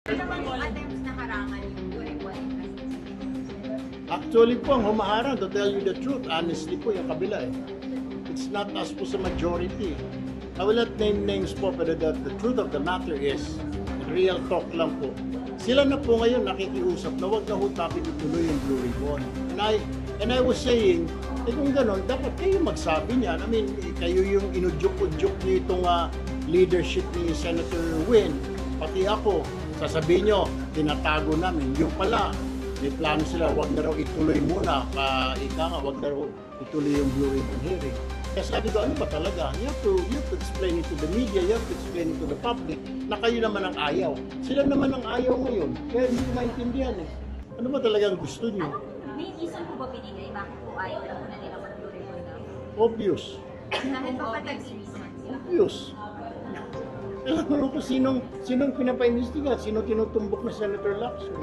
Ano naman yung attempts na harangan yung during while Actually po, ang humaharang, to tell you the truth, honestly po, yung kabila eh. It's not us po sa majority. I will not name names po, pero the truth of the matter is, real talk lang po. Sila na po ngayon nakikiusap na wag na ho natin ituloy yung Blue Ribbon. And I was saying, kung gano'n, dapat kayo magsabi niyan. I mean, kayo yung inudyok-udyok niyo itong leadership ni Senator Win. Pati ako, sasabihin nyo, tinatago namin. Yung pala, may plano sila, wag na raw ituloy muna. Wag na raw ituloy yung Blue Ribbon hearing. Kaya sabi ko, ano ba talaga? You have to explain it to the media, you have to explain it to the public na kayo naman ang ayaw. Sila naman ang ayaw ngayon. Kaya hindi ko maintindihan eh. Ano ba talaga ang gusto niyo? May reason po ba binigay? Bakit po ayaw lang na nila mag-Blue Ribbon na? Obvious. Dahil ba patag-reason? Obvious. Alam mo kung sinong pinapa-investiga, sino tinutumbok na Senator Lacson.